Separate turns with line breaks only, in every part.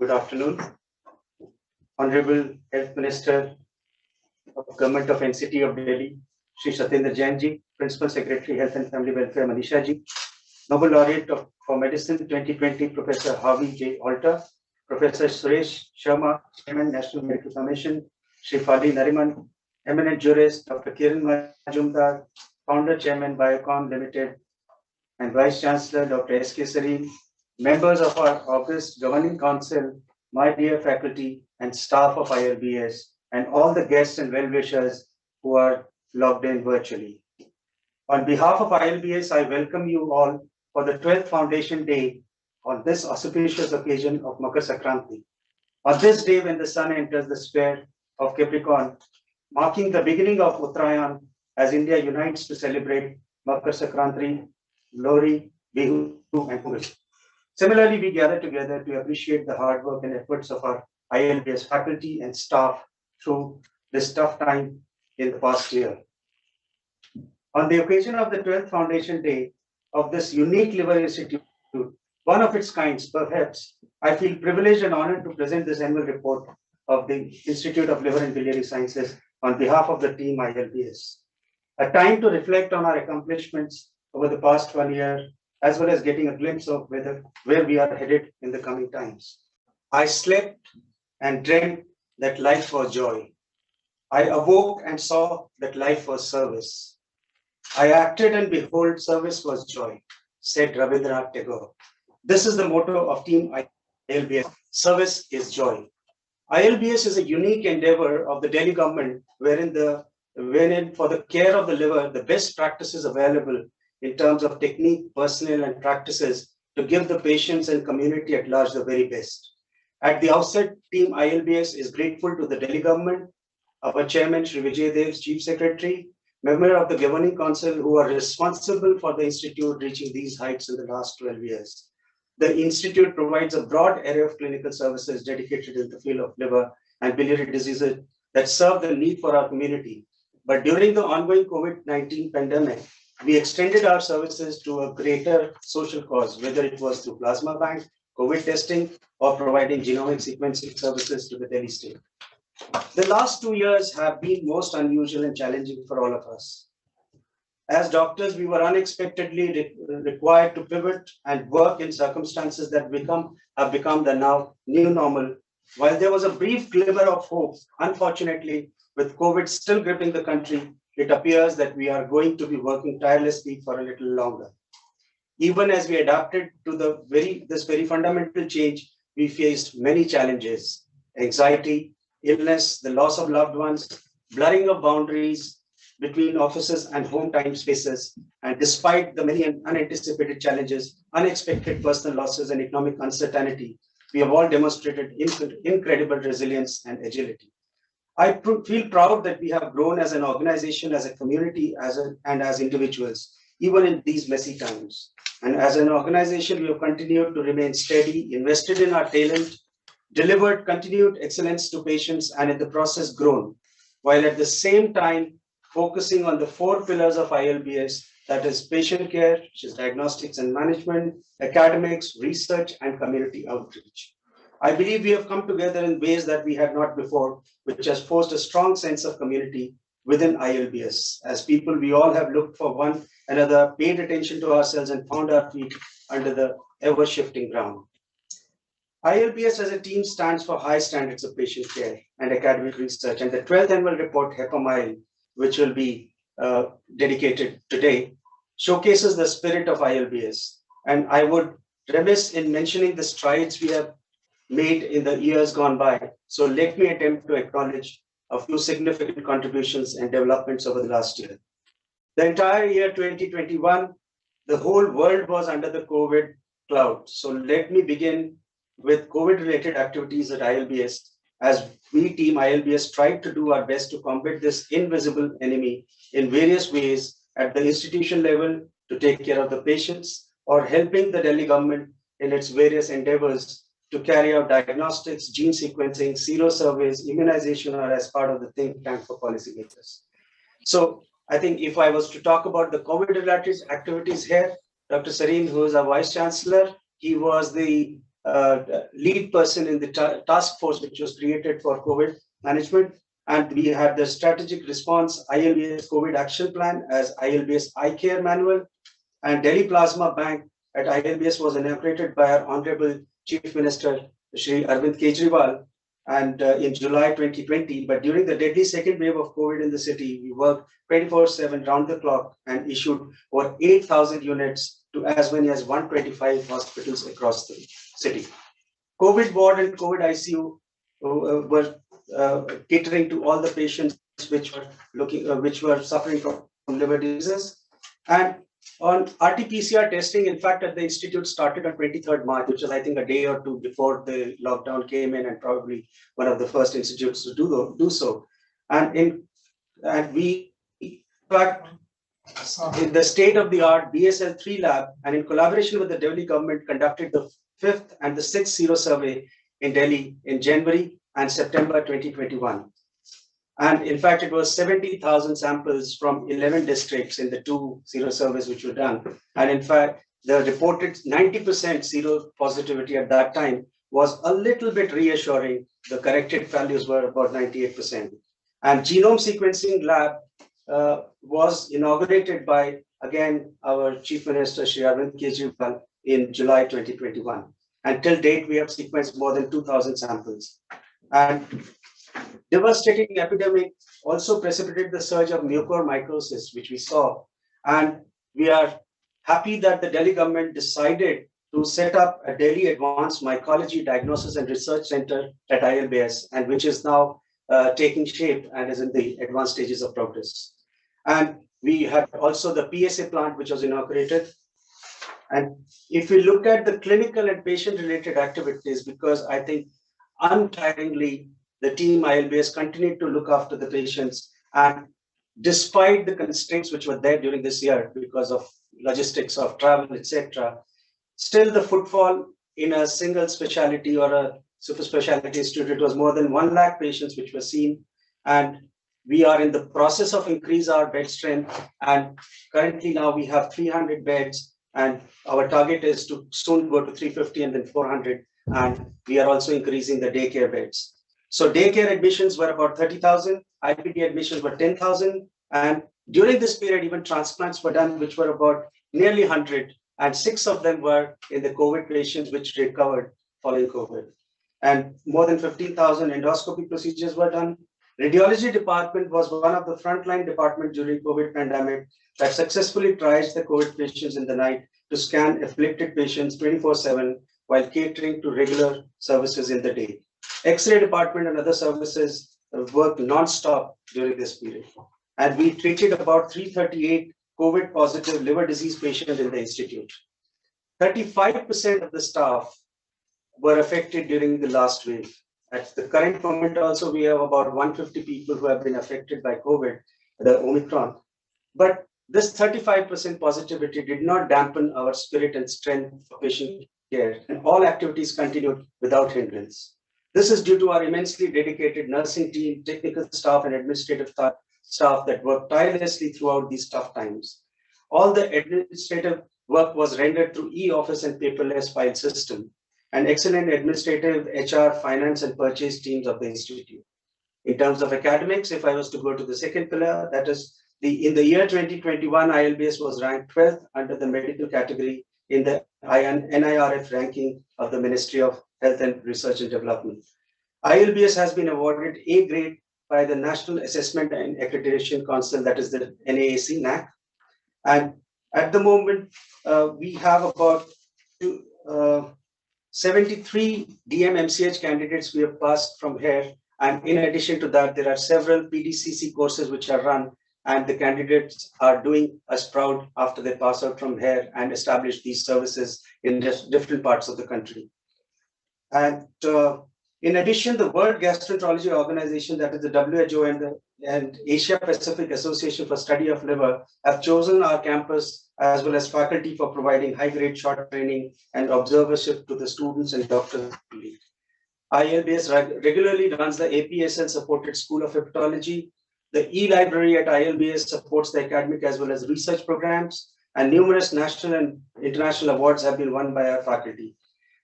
Good afternoon. Honorable Health Minister of Government of NCT of Delhi, Shri Satyendra Jain ji, Principal Secretary Health and Family Welfare Manisha ji, Nobel Laureate for Medicine 2020 Professor Harvey J. Alter, Professor Suresh Sharma, Chairman National Medical Commission, Shri Fali Nariman, eminent jurist Dr. Kiran Majumdar, Founder Chairman Biocon Limited, and Vice Chancellor Dr. S.K. Sareen, members of our August Governing Council, my dear faculty and staff of ILBS, and all the guests and well-wishers who are logged in virtually. On behalf of ILBS, I welcome you all for the 12th Foundation Day on this auspicious occasion of Makar Sankranti. On this day when the sun enters the sphere of Capricorn, marking the beginning of Uttarayan as India unites to celebrate Makar Sankranti, Lori, Bihu, and Pongal. Similarly, we gather together to appreciate the hard work and efforts of our ILBS faculty and staff through this tough time in the past year. On the occasion of the 12th Foundation Day of this unique liver institute, one of its kinds, perhaps, I feel privileged and honored to present this annual report of the Institute of Liver and Biliary Sciences on behalf of the team ILBS. A time to reflect on our accomplishments over the past 1 year, as well as getting a glimpse of where we are headed in the coming times. I slept and dreamt that life was joy. I awoke and saw that life was service. I acted and behold, service was joy, said Rabindranath Tagore. This is the motto of Team ILBS, service is joy. ILBS is a unique endeavor of the Delhi government wherein for the care of the liver, the best practices available in terms of technique, personnel, and practices to give the patients and community at large the very best. At the outset, Team ILBS is grateful to the Delhi government, our chairman, Shri Vijay Dev's chief secretary, member of the governing council who are responsible for the institute reaching these heights in the last 12 years. The institute provides a broad array of clinical services dedicated in the field of liver and biliary diseases that serve the need for our community. But during the ongoing COVID-19 pandemic, we extended our services to a greater social cause, whether it was through plasma bank, COVID testing, or providing genomic sequencing services to the Delhi state. The last 2 years have been most unusual and challenging for all of us. As doctors, we were unexpectedly required to pivot and work in circumstances that have become the now new normal. While there was a brief glimmer of hope, unfortunately, with COVID still gripping the country, it appears that we are going to be working tirelessly for a little longer. Even as we adapted to this very fundamental change, we faced many challenges: anxiety, illness, the loss of loved ones, blurring of boundaries between offices and home time spaces. And despite the many unanticipated challenges, unexpected personal losses, and economic uncertainty, we have all demonstrated incredible resilience and agility. I feel proud that we have grown as an organization, as a community, and as individuals, even in these messy times. And as an organization, we have continued to remain steady, invested in our talent, delivered continued excellence to patients, and in the process grown, while at the same time focusing on the 4 pillars of ILBS, that is patient care, which is diagnostics and management, academics, research, and community outreach. I believe we have come together in ways that we had not before, which has forced a strong sense of community within ILBS. As people, we all have looked for one another, paid attention to ourselves, and found our feet under the ever-shifting ground. ILBS as a team stands for high standards of patient care and academic research, and the 12th annual report, HEPA-Mile, which will be dedicated today, showcases the spirit of ILBS. And I would remiss in mentioning the strides we have made in the years gone by. So let me attempt to acknowledge a few significant contributions and developments over the last year. The entire year 2021, the whole world was under the COVID cloud. So let me begin with COVID-related activities at ILBS, as we team ILBS tried to do our best to combat this invisible enemy in various ways at the institution level to take care of the patients, or helping the Delhi government in its various endeavors to carry out diagnostics, gene sequencing, sero surveys, immunization, or as part of the think tank for policymakers. So I think if I was to talk about the COVID-related activities here, Dr. Sareen, who is our Vice Chancellor, he was the lead person in the task force which was created for COVID management. And we had the strategic response ILBS COVID action plan as ILBS Eye Care Manual. And Delhi Plasma Bank at ILBS was inaugurated by our Honorable Chief Minister, Shri Arvind Kejriwal, and in July 2020. But during the deadly second wave of COVID in the city, we worked 24/7 round the clock and issued over 8,000 units to as many as 125 hospitals across the city. COVID ward and COVID ICU were catering to all the patients which were suffering from liver diseases. And on RT-PCR testing, in fact, at the institute started on 23rd March, which is, I think, a day or two before the lockdown came in, and probably one of the first institutes to do so. And we, in fact, in the state-of-the-art BSL-3 lab, and in collaboration with the Delhi government, conducted the 5th and the 6th sero survey in Delhi in January and September 2021. And in fact, it was 70,000 samples from 11 districts in the 2 sero surveys which were done. And in fact, the reported 90% sero positivity at that time was a little bit reassuring. The corrected values were about 98%. And genome sequencing lab was inaugurated by, again, our Chief Minister, Shri Arvind Kejriwal, in July 2021. And till date, we have sequenced more than 2,000 samples. And devastating epidemic also precipitated the surge of mucormycosis, which we saw. And we are happy that the Delhi government decided to set up a Delhi Advanced Mycology Diagnosis and Research Center at ILBS, and which is now taking shape and is in the advanced stages of progress. And we had also the PSA plant, which was inaugurated. And if we look at the clinical and patient-related activities, because I think untiringly, the team ILBS continued to look after the patients, and despite the constraints which were there during this year because of logistics of travel, etc., still the footfall in a single specialty or a super specialty institute was more than 1 lakh patients which were seen. And we are in the process of increase our bed strength, and currently now we have 300 beds, and our target is to soon go to 350 and then 400. And we are also increasing the daycare beds. So daycare admissions were about 30,000, IPD admissions were 10,000. And during this period, even transplants were done, which were about nearly 100. And 6 of them were in the COVID patients, which recovered following COVID. And more than 15,000 endoscopy procedures were done. Radiology department was one of the frontline departments during COVID pandemic that successfully triaged the COVID patients in the night to scan afflicted patients 24/7 while catering to regular services in the day. X-ray department and other services worked non-stop during this period. And we treated about 338 COVID positive liver disease patients in the institute. 35% of the staff were affected during the last wave. At the current moment also, we have about 150 people who have been affected by COVID, the Omicron. But this 35% positivity did not dampen our spirit and strength for patient care, and all activities continued without hindrance. This is due to our immensely dedicated nursing team, technical staff, and administrative staff that worked tirelessly throughout these tough times. All the administrative work was rendered through e-office and paperless file system, and excellent administrative, HR, finance, and purchase teams of the institute. In terms of academics, if I was to go to the second pillar, that is, in the year 2021, ILBS was ranked 12th under the medical category in the NIRF ranking of the Ministry of Health and Research and Development. ILBS has been awarded A grade by the National Assessment and Accreditation Council, that is the NAAC, NAC. And at the moment, we have about 73 DM-MCH candidates we have passed from here. And in addition to that, there are several PDCC courses which are run, and the candidates are doing us proud after they pass out from here and establish these services in different parts of the country. And in addition, the World Gastroenterology Organization, that is the WHO, and Asia Pacific Association for Study of Liver, have chosen our campus as well as faculty for providing high-grade short training and observership to the students and doctors. ILBS regularly runs the APSL supported School of Hepatology. The e-library at ILBS supports the academic as well as research programs, and numerous national and international awards have been won by our faculty.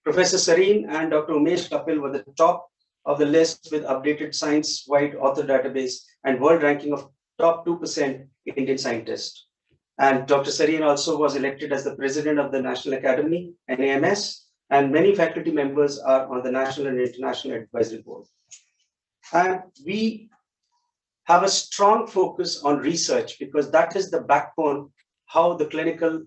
Professor Sareen and Dr. Umesh Kapil were the top of the list with updated science-wide author database and world ranking of top 2% Indian scientists. And Dr. Sareen also was elected as the president of the National Academy, NAMS, and many faculty members are on the National and International Advisory Board. And we have a strong focus on research because that is the backbone how the clinical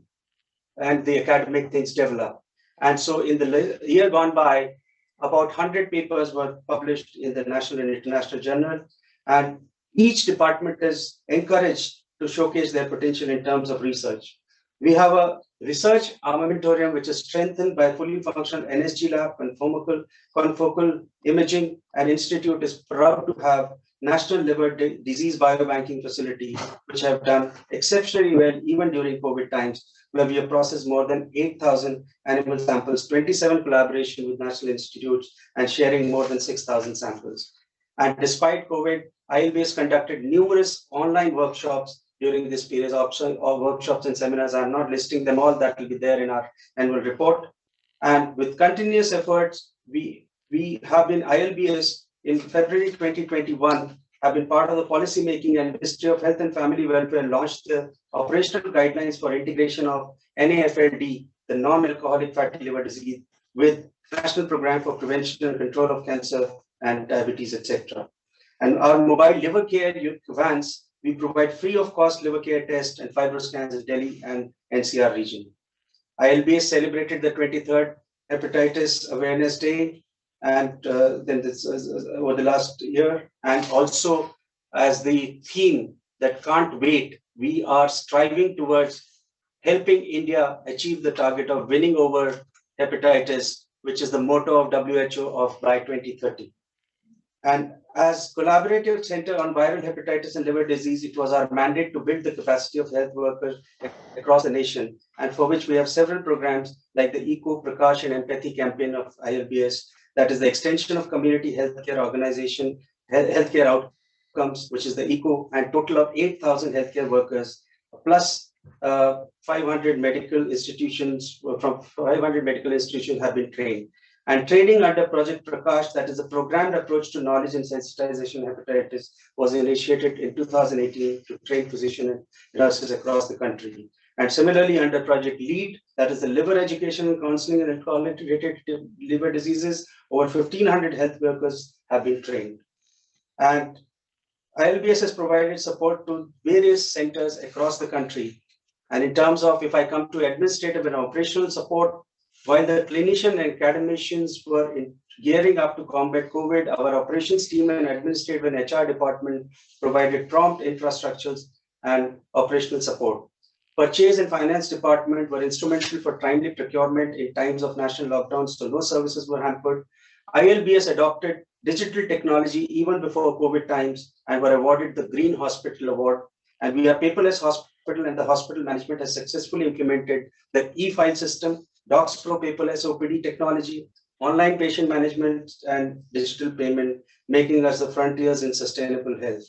and the academic things develop. And so in the year gone by, about 100 papers were published in the national and international journal, and each department is encouraged to showcase their potential in terms of research. We have a research armamentarium which is strengthened by a fully functional NSG lab, confocal imaging, and institute is proud to have National Liver Disease Biobanking Facility, which have done exceptionally well even during COVID times, where we have processed more than 8,000 animal samples, 27 collaboration with national institutes, and sharing more than 6,000 samples. And despite COVID, ILBS conducted numerous online workshops during this period of workshops and seminars. I'm not listing them all, that will be there in our annual report. And with continuous efforts, we have been ILBS in February 2021, have been part of the policy making and Ministry of Health and Family Welfare launched the operational guidelines for integration of NAFLD, the non-alcoholic fatty liver disease, with National Program for Prevention and Control of Cancer and Diabetes, etc. And our mobile liver care vans, we provide free of cost liver care tests and fibroscans in Delhi and NCR region. ILBS celebrated the 23rd Hepatitis Awareness Day, and then this over the last year, and also as the theme that can't wait, we are striving towards helping India achieve the target of winning over hepatitis, which is the motto of WHO of by 2030. And as collaborative center on viral hepatitis and liver disease, it was our mandate to build the capacity of health workers across the nation, and for which we have several programs like the Eco, Prakash and Empathy campaign of ILBS, that is the extension of community healthcare organization, healthcare outcomes, which is the ECO, and total of 8,000 healthcare workers, plus 500 medical institutions, from 500 medical institutions have been trained. And training under Project Prakash, that is a programmed approach to knowledge and sensitization hepatitis, was initiated in 2018 to train physicians and nurses across the country. And similarly, under Project LEAD, that is the liver education and counseling and alcohol-related liver diseases, over 1,500 health workers have been trained. And ILBS has provided support to various centers across the country. And in terms of, if I come to administrative and operational support, while the clinician and academicians were gearing up to combat COVID, our operations team and administrative and HR department provided prompt infrastructures and operational support. Purchase and finance department were instrumental for timely procurement in times of national lockdowns, so no services were hampered. ILBS adopted digital technology even before COVID times and were awarded the Green Hospital Award. And we are paperless hospital, and the hospital management has successfully implemented the e-file system, Docs Pro paperless OPD technology, online patient management, and digital payment, making us the frontiers in sustainable health.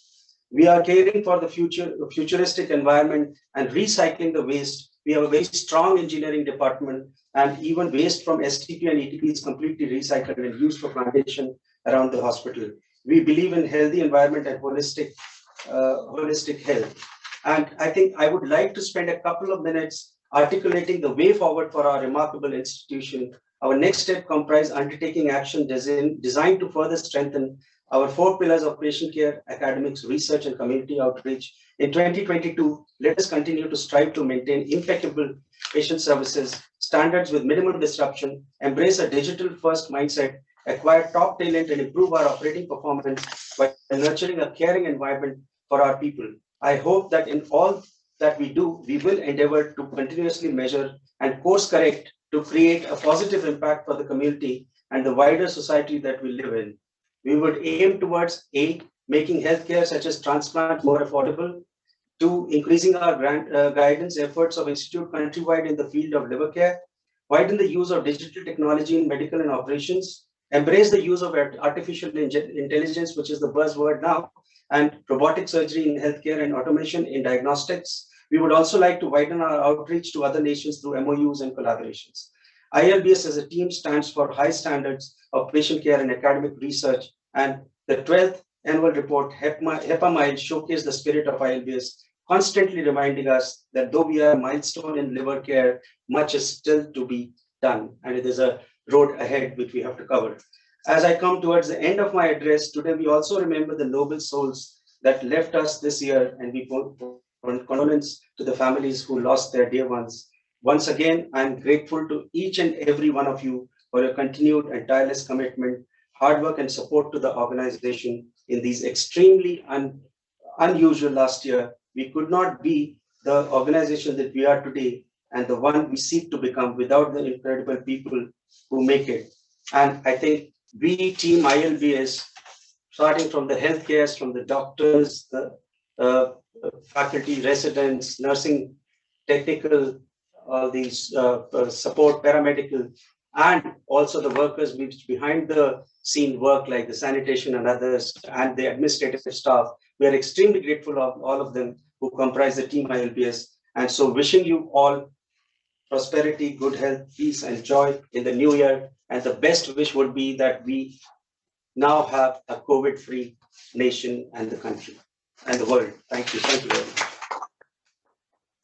We are caring for the futuristic environment and recycling the waste. We have a very strong engineering department, and even waste from STP and ETP is completely recycled and used for plantation around the hospital. We believe in healthy environment and holistic health. And I think I would like to spend a couple of minutes articulating the way forward for our remarkable institution. Our next step comprises undertaking action designed to further strengthen our 4 pillars of patient care, academics, research, and community outreach. In 2022, let us continue to strive to maintain impeccable patient services, standards with minimal disruption, embrace a digital-first mindset, acquire top talent, and improve our operating performance by nurturing a caring environment for our people. I hope that in all that we do, we will endeavor to continuously measure and course correct to create a positive impact for the community and the wider society that we live in. We would aim towards A, making healthcare such as transplant more affordable, 2, increasing our guidance efforts of institute countrywide in the field of liver care, widen the use of digital technology in medical and operations, embrace the use of artificial intelligence, which is the buzzword now, and robotic surgery in healthcare and automation in diagnostics. We would also like to widen our outreach to other nations through MOUs and collaborations. ILBS as a team stands for high standards of patient care and academic research, and the 12th annual report, HEPA Mile, showcased the spirit of ILBS, constantly reminding us that though we are a milestone in liver care, much is still to be done, and it is a road ahead which we have to cover. As I come towards the end of my address, today we also remember the noble souls that left us this year, and we condolence to the families who lost their dear ones. Once again, I'm grateful to each and every one of you for your continued and tireless commitment, hard work, and support to the organization in these extremely unusual last year. We could not be the organization that we are today and the one we seek to become without the incredible people who make it. And I think we, Team ILBS, starting from the healthcare, from the doctors, the faculty, residents, nursing, technical, all these support, paramedical, and also the workers which behind the scene work like the sanitation and others, and the administrative staff. We are extremely grateful of all of them who comprise the Team ILBS. And so wishing you all prosperity, good health, peace, and joy in the new year. And the best wish would be that we now have a COVID-free nation and the country and the world. Thank you. Thank you very much.